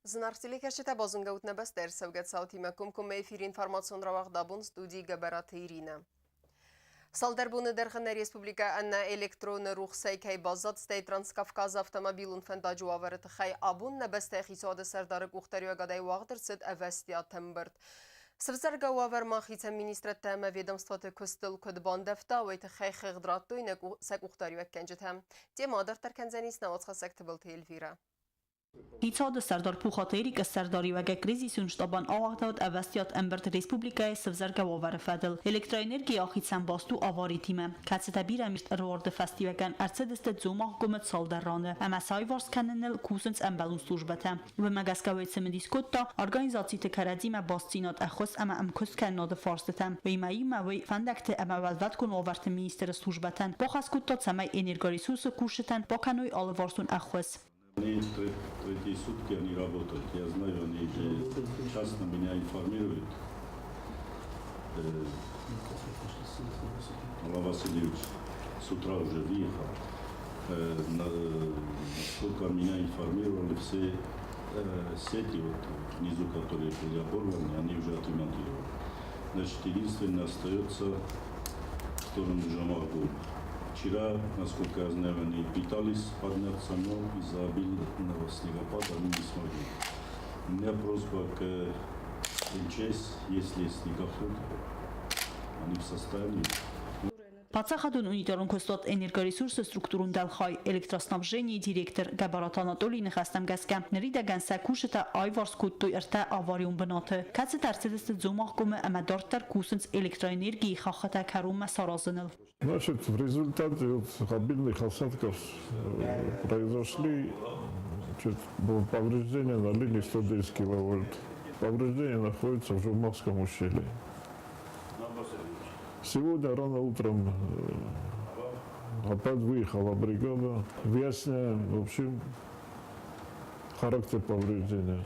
Զնարդիլիք էշիտ է բոզունգը ուտնեբես դերսևգետ սաութիմը կումկում էյֆիր ինформацион ռավաղъд Абон ստուդի գբարաթ Իրինը։ Սալդերբունը դերխներ Республика Աննա էլեկտրոնը ռուխսեյք hay բազատ ստեյ Տրանսկավկազ ավտոմոբիլուն ֆենտաջու ավարըտ խայ Абон նեբես տեխիցո ադեսարդարը կուղտերյո գադայ ուաղդրսիտ էվեստիա թմբրտ։ Սվզարգա ուավերման խիցը մինիստրը տեմը ведомствоты կստыл կոդ բանդեվտա ուեյթը խայ խեղդրատույնը սեկուղտերյո եկենջիտ հեմ։ Տեմ ադր տերքենզենից նավացխասեք թվլթի Էլվիրա։ Հիցոդը սարդար փուխատերի կսարդարի վագե կրիզիսյուն շտաբան աղաղտավտ ավաստիատ էմբերտ ռեսպուբլիկայի սվզարգավովարը ֆադել էլեկտրոէներգիա ախիցան բաստու ավարի թիմը կացետաբիր ամիրտ ռորդը ֆաստիվական արցեդստը ձումաղ գոմըտ սալդարանը ամասայ վարսկաննել կուսնց էմբալուն սլուժբətə վմագասկավեցը մդիսկոտտա արգանիզացի տքարադիմը բաստինոտ ախոս ամա ամքոսքան նոդը ֆարստետամ վիմայի մավի ֆանդակտը ամավալվատ կուն ավարտը մինիստրը սլուժբətən պոխասկուտտոց ամայ էներգորեսուրսը կուշտան պոկանոյ ալվարսուն ախոս Они третьи сутки они работают. Я знаю, они часто меня информируют. Алла Васильевич с утра уже въехал. Насколько меня информировали, все сети вот, внизу, которые были оборваны, они уже отремонтированы. Значит, единственное остается в сторону Жамагу. Вчера, насколько я знаю, они пытались подняться, но из-за обильного снегопада они не смогли. У меня просьба к МЧС, если есть снегоход, они в состоянии. Բացախադուն ունիտորուն կոստոտ էներգորեսուրսը ստրուկտուրուն դալխայ էլեկտրասնաբժենի դիրեկտոր Գաբարատ Անատոլի նխաստամ գասկա նրի դագան սակուշտա այվարս կուտտույ ըրտա ավարիուն բնոթը կացը տարցեդստը ձումաղկումը ամադորտար կուսնց էլեկտրոэнергии խախատա քարումը սարազնել Значит, в результате вот обильных осадков произошли повреждения на линии 110 киловольт. Повреждения находятся в Жумавском ущелье. Сегодня рано утром опять выехала бригада. Выясняем, в общем, характер повреждения.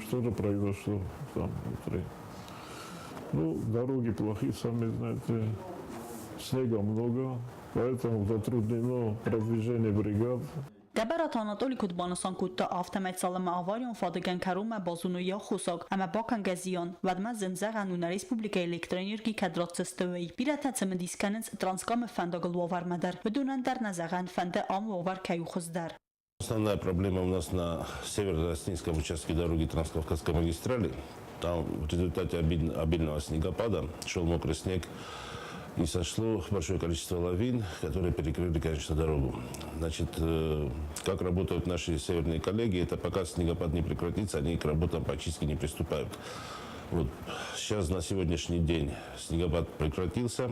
Что же произошло там внутри. Ну, дороги плохие, сами знаете. Снега много, поэтому затруднено продвижение бригад. Գաբարատ Անատոլի կուտբանասան կուտտա ավտոմայցալը ավարիոն ֆադգան կարում է բազունու յա խուսակ ամա բական գազիոն վադմա զնզաղան ունա ռեսպուբլիկայի էլեկտրոէներգի կադրոցստվեի պիրատացը մդիսկանենց տրանսկամը фандогловар мадар вдунан дарназаган фанде амовар каюхоздар. Основная проблема у нас на северо-российском участке дороги Транскавказской магистрали. Там в результате обильного снегопада шел мокрый снег. И сошло большое количество лавин, которые перекрыли, конечно, дорогу. Значит, как работают наши северные коллеги, это пока снегопад не прекратится, они к работам по очистке не приступают. Вот сейчас на сегодняшний день снегопад прекратился,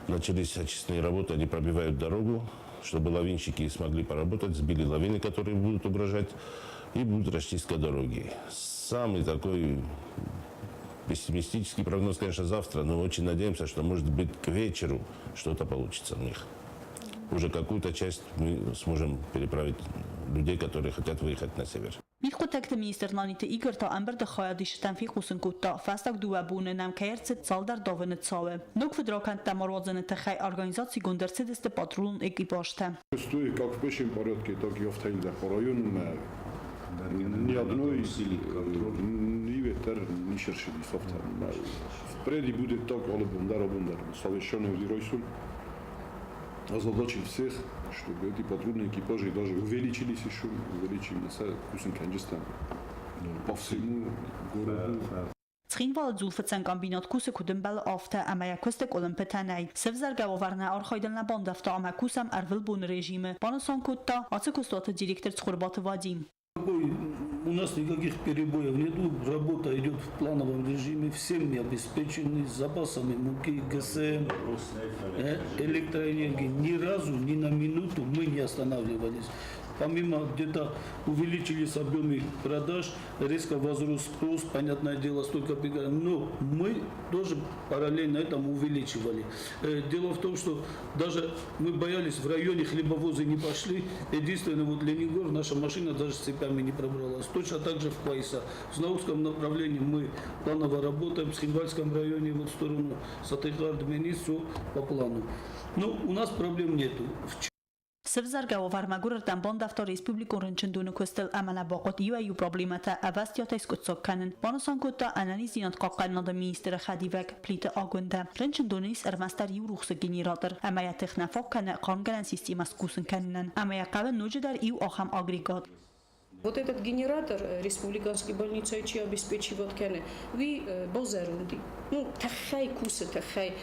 начались очистные работы, они пробивают дорогу, чтобы лавинщики смогли поработать, сбили лавины, которые будут угрожать, и будет расчистка дороги. Самый такой пессимистический прогноз, конечно, завтра, но очень надеемся, что, может быть, к вечеру что-то получится у них. Уже какую-то часть мы сможем переправить людей, которые хотят выехать на север. Միխոթեկտը մինիստրնանիտը իգրտա ամբերդը խայադիշտան ֆիխուսն կուտտա ֆաստակ դուաբունը նամ կայերցը ցալդար դովնը ցավը նոք վդրոքան таморозаны тхай организации гундерцедесте патрулун экипажта. Стоит как в пешем порядке, так и в Тайнда по району ни одной ни ветер не шершили софтер. Впереди будет так Абон, совершенно удивительно. Озадачил всех, чтобы эти патрульные экипажи даже увеличились еще, увеличились по всему городу. Цхинвал зулфцан комбинат кусы кудембал афта амаякостек олимпетанай. Севзаргаварна архайдална бандafta амакусам арвилбун режиме. Паносан кутта ацекустата директор Цхурбата Вадим. У нас никаких перебоев нету, работа идет в плановом режиме, всем не обеспечены, с запасами муки, ГСМ, электроэнергии. Ни разу, ни на минуту мы не останавливались. Помимо где-то увеличились объемы продаж, резко возрос спрос, понятное дело, столько пригодов. Но мы тоже параллельно этому увеличивали. Дело в том, что даже мы боялись, в районе хлебовозы не пошли. Единственное, вот Ленинград, наша машина даже с цепями не пробралась. Точно так же в Пайса. В Знаутском направлении мы планово работаем, в Хинвальском районе, вот в сторону Сатыгар, Дмени, все по плану. Но у нас проблем нету. Սվզարգավով արմագուրը տամբոն դավտոր ռեսպուբլիկոն ռնչնդունը կոստել ամանաբաղոտ իվայու պրոբլիմատա ավաստյոտ այս կոծոքկանն բանոսան կոտա անանիz ինատ կաղկալնոդը մինիստրը խադիվակ պլիտը ագունդը ռնչնդունից արմաստար իու ռուխսը գենիրատր ամայա տեխնաֆող կանը ղամգարան սիստիմաս կուսն կաննան ամայա կավը նոջդար իու охам агрегат. Вот этот генератор республиканской больницы чьи обеспечивают кены, вы бозерунди. Ну, тахай кусы, тахай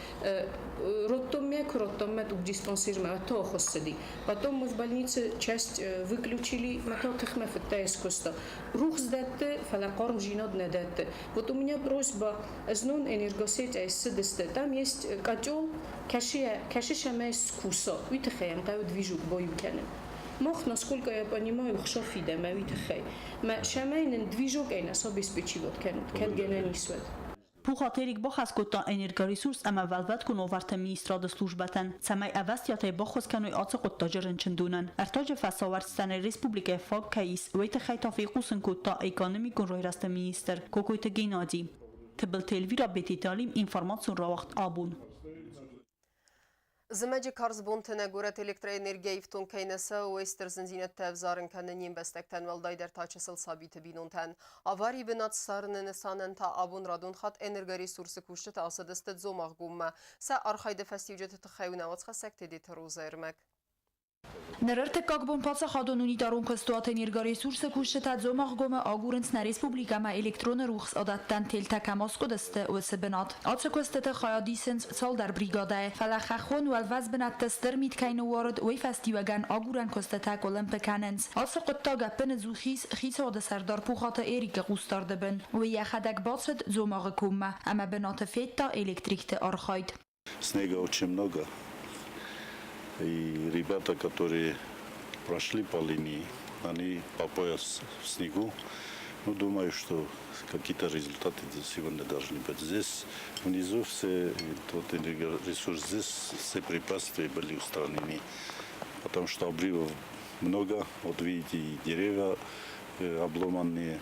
ротомек у диспансера, то хосседи. Потом мы в больнице часть выключили, мато тахмеф тайскоста. Рух сдатте, фалакорм жинод недатте. Вот у меня просьба, знон энергосеть айсседесте. Там есть котел, каши шамес куса. Вы тахаем, там движук боим кены. Мох, насколько я понимаю, хшофида, мы видим, мы шамайнен движок ein нас обеспечивают, кен гененисвет. Փոխատերիկ բոխասկոտա էներգարեսուրս ամավալվատ կունովարդը մինիստրադը սլուժբատան ցամայ ավաստյատե բոխոսկանոյ ածոկոտա ջրնչնդունան արտոջը ֆասովարստանը ռեսպուբլիկե ֆոկայիս վեյտը խայտաֆիկուսն կոտա էկոնոմիկ ռոյրաստը մինիստր կոկոյտը գենադի թբլտել վիրաբետիտալիմ ինֆորմացիոն ռավաղդ Абон. Զմեջի կարզբոնթնը գորետ էլեկտրաէներգիայի վտուն կայնեսը ու էստր զնզինետ տևզարն կաննին բեստեկտեն վալդայդեր թաչեսլ սաբիթը բինունթեն։ Ավարի բնած սարն նսանն թա Абон ռադուն խատ էներգարեսուրսը կուշտը ասադստը ձոմաղգումը։ Սա արխայդը ֆեստիվջետը թխայունավաց խասեք տեդի թրուզերմեք։ Նրերտը կակբոն պացա խադոն ունի տարուն կստուատ էներգարեսուրսը կուշտը ձոմաղգումը ագուրընց նա ռեսպուբլիկամա էլեկտրոնը ռուխս ադատտան թելտակամոսկո դստը ուսը բնատ։ Ացը կստը խայադիսենց ցալդար բրիգադա է, ֆալախախոն ու ալվազ բնատը ստր միտքայնը ուարդ ուի ֆեստիվագան ագուրան կստտակ օլեմպիկանենց։ Ացը կտագա պնը զուխիս խիցոդը սարդար փուխատը էրիկը ուստարդը բն, ուի յախադակ բացըդ ձոմաղը կումմա, ամա բնատը ֆետտա էլեկտրիկտը արխայդ։ Снега очень много. И ребята, которые прошли по линии, они по пояс в снегу. Ну, думаю, что какие-то результаты сегодня должны быть. Здесь внизу все, тот энергоресурс, здесь все препятствия были устранены. Потому что обрывов много. Вот видите, и деревья обломанные,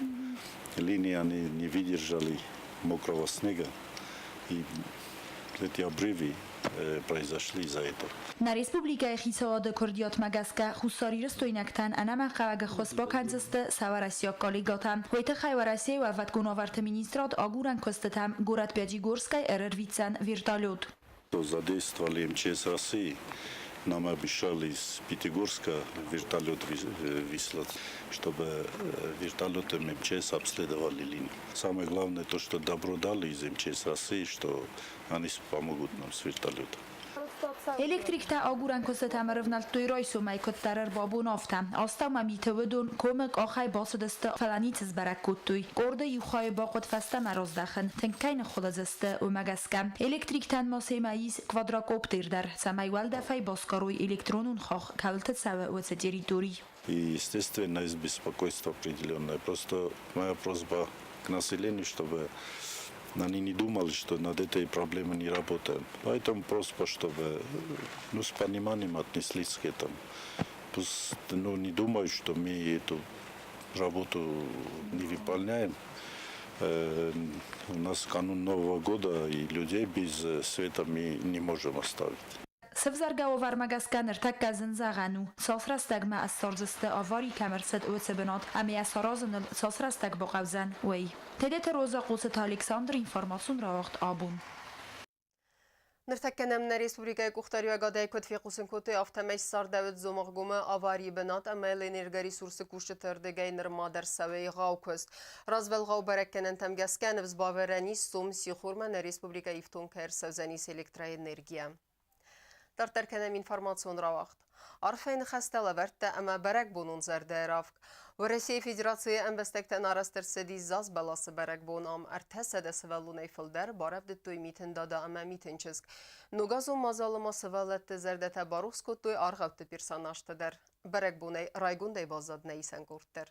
линии они не выдержали мокрого снега. И эти обрывы произошли из-за этого. На республикայի խիսոդը կորդիոտ մագասկա խուսարիրը ստոյնակտան անամա խաղագը խոսբո կանձստը սավարասյոկ կոլիգոտամ վայթը խայվարասյե ու ավատ գունովարդը մինիստրատ ագուրան կոստտամ գորատ Пятигорской РР-Вицан вертолет. Задействовали МЧС России. Нам обещали из Пятигорска вертолет выслать, чтобы вертолетом МЧС обследовали линию. Самое главное то, что добро дали из МЧС России, что они помогут нам с вертолетом. Էլեկտրիկտա ագուրան կոստտամ ռվնալ տույրոյսու մայքոտ տարար բաբուն օվտամ աստամ ամիթվդուն կոմակ ախայ բասդստը ֆալանիցս բարակուտույ կորդը յուխայ բaqot ֆաստամ արոզդախն թենքայն խոլազստը ու մագասկամ էլեկտրիկտան մոսեմայիս квадрокоптер дар самайвалдафай боскоруй электронун хох калтцава уц территорий. И естественно есть беспокойство определенное. Просто моя просьба к населению, чтобы они не думали, что над этой проблемой не работаем. Поэтому просьба, чтобы с пониманием отнеслись к этому. Пусть не думают, что мы эту работу не выполняем. У нас канун Нового года, и людей без света мы не можем оставить. Սվզարգավով արմագասկան ըրտակ զաղանու, սոսրաստագմա ասորձստը ավարի կամերսդ ուծը բնոտ, ամի ասորոզնլ սոսրաստագ բողավզան ուի։ Թեդեթը ռոզակուսըտ Ալեքսանդր ինվորմացիոն ռավաղդ Абон. Նրթակենեմն Ռեսպուբլիկայի կուղտարյու ագադայի կոտվիխուսն կոտի ավտամեջ սարդավետ զոմաղգումը ավարի բնատ ամայլ էներգարիսուրսը կուշը թրդեգայ նրմադար սավեի ғաուքուստ։ Ռազվել ғավ բարակենեն տամգասկան վզբավերանի սում սիխուրման Ռեսպուբլիկայի վտուն կայր սավզանիս էլեկտրաէներգիա։ Տարտերքենեմ ինформацион ռավաղդ։ Արխային խաստելը վերտը ամա բարակ բունուն զարդայրավկ։ Վրեսիի Ֆեդերացիի ամբեստեկտեն արաստր սեդի զազ բալасы բարակ բունամ արտեսեդը սվալուն էյֆլդեր բարավ դտույ միտն դադա ամա միտնչսկ։ Նուգազում մազալıma սվալետті զարդետə բարուխսկոտույ արղավտı պիրսանաշտыдыр. Բարակ բունay Raygunday bazadına isen kurtlar.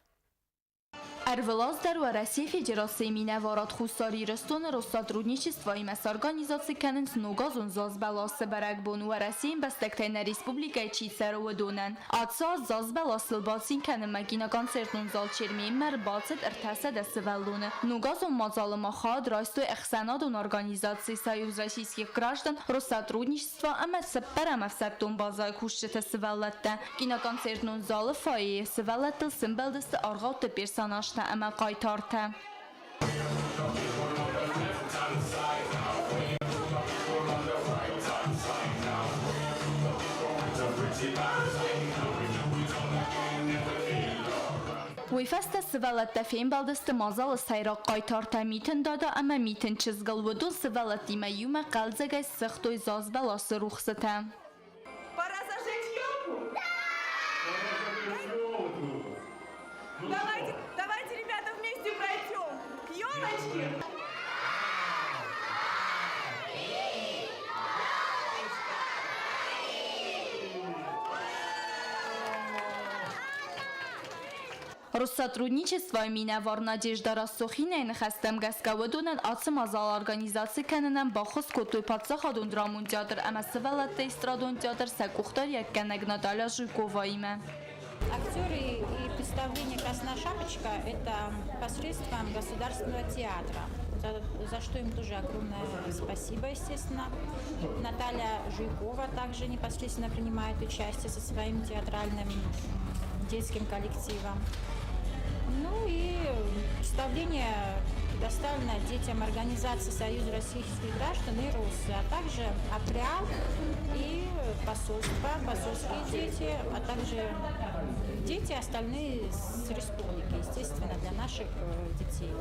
Властар у России Федерации минаварат хусари растон сотрудничества им с организацией Кеннс Нугазун Зазбалас Баракбон у России Бастектейна Республика Чицеру Дунан. Отца Зазбалас Лбасин Кенн Магина концертун зал черми Мербацет Иртаса Десвеллуна. Нугазун Мазал Махад Расту Эхсанадун организации Союз российских граждан Россотрудничества Амасапарама в Септун Базай Кушчета Свеллетта. Киноконцертун зал Фаи Свеллеттл Симбелдест Аргаута персонаж اما قایتارته ویفست سوالت دفعین بالدست مازال سیرا قایتارته میتن داده اما میتن چزگل و دون سوالت دیمه یوم قلزگه سختوی زاز بلاس روخسته Давайте, ребята, вместе пройдем. К елочке. Россотрудничество минавар Надежда Рассохинен хастам гаскавадунан ацмазал организации кананан бахос котуй падсахадун драмун театр ама севалатта эстрадун театр сакухтар якканаг Наталья Жуйкова имя. Актеры и представление «Красная шапочка» – это посредством государственного театра, за что им тоже огромное спасибо, естественно. Наталья Жуйкова также непосредственно принимает участие со своим театральным детским коллективом. Ну и представление предоставлено детям организации Союза российских граждан и Руси, а также Апрял и посольские дети, а также дети остальные с республики, естественно, для наших детей.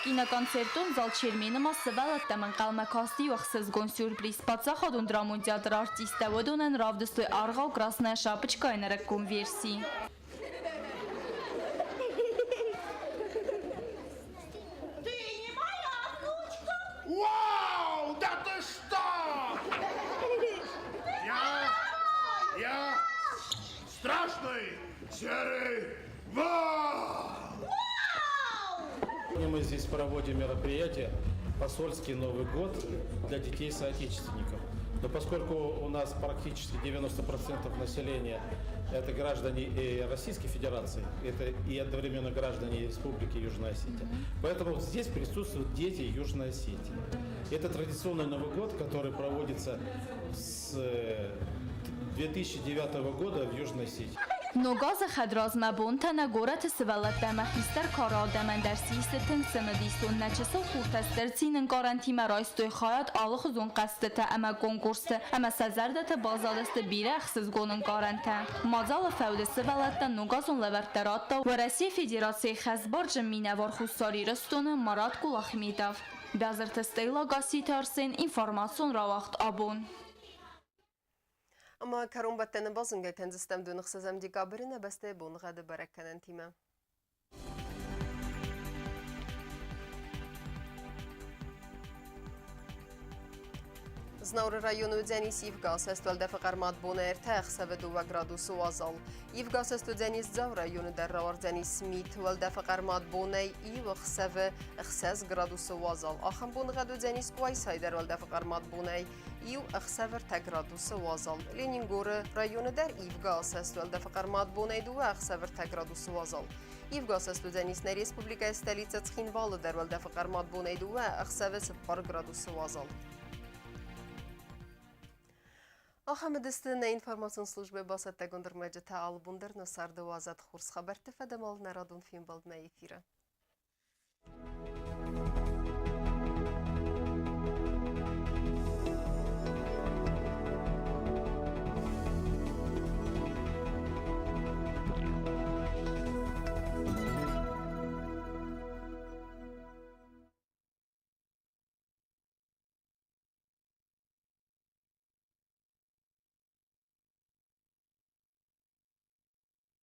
Киноконцертун зал чермины массовалат таман калмакасти вахсызгон сюрприз подсахадун драмун театр артиста водунан равдыстой аргал «Красная шапочка» инараккум версии. Вау! Да ты что? Я страшный серый волк! Мы здесь проводим мероприятие «Посольский Новый год» для детей-соотечественников. Но поскольку у нас практически 90% населения это граждане Российской Федерации, это и одновременно граждане Республики Южной Осетии, поэтому здесь присутствуют дети Южной Осетии. Это традиционный Новый год, который проводится с 2009 года в Южной Осетии. نوگاز خدراز مبون نگورت سوالت دمخیستر کارا دمن در سیستن سندیستون نچسو خورتستر تینن گارانتی مرایستوی خواهد آلخ زون قصدت اما کنکورست اما سزردت بازالست بیره اخصز گونن گارانته مازال فول سوالت نوگازون لورترات و رسی فدراسی خزبارج مینوار خودساری رستون مراد گلاخمیداف بازرت استیلا گاسی ترسین اینفورماسیون رواقت آبون Ama karun battene bazınga kendistem dönük sezem dikabrine beste bonğadı barakkenen time. Znavr rayonu Deniz Ivgas estuel defakarmat bona ertex sevedu ve gradusu azal. Ivgas estu Deniz Zav rayonu der rawar Deniz Smith vel defakarmat bona ivx seve xsez gradusu azal. Axan bonğadı Deniz Kuaysay der vel defakarmat bona iv xsever te gradusu azal. Leningore rayonu der Ivgas estuel defakarmat bona du xsever te gradusu azal. Ivgas estu Deniz ne Respublika stolica Txinvalı der vel defakarmat bona du xseve 0 gradusu azal. Ахамедистина информацион службе басат тагондыр мәжеті албундыр носарды вазат хурс хабар тефедемал нарадун фильм балдма эфира.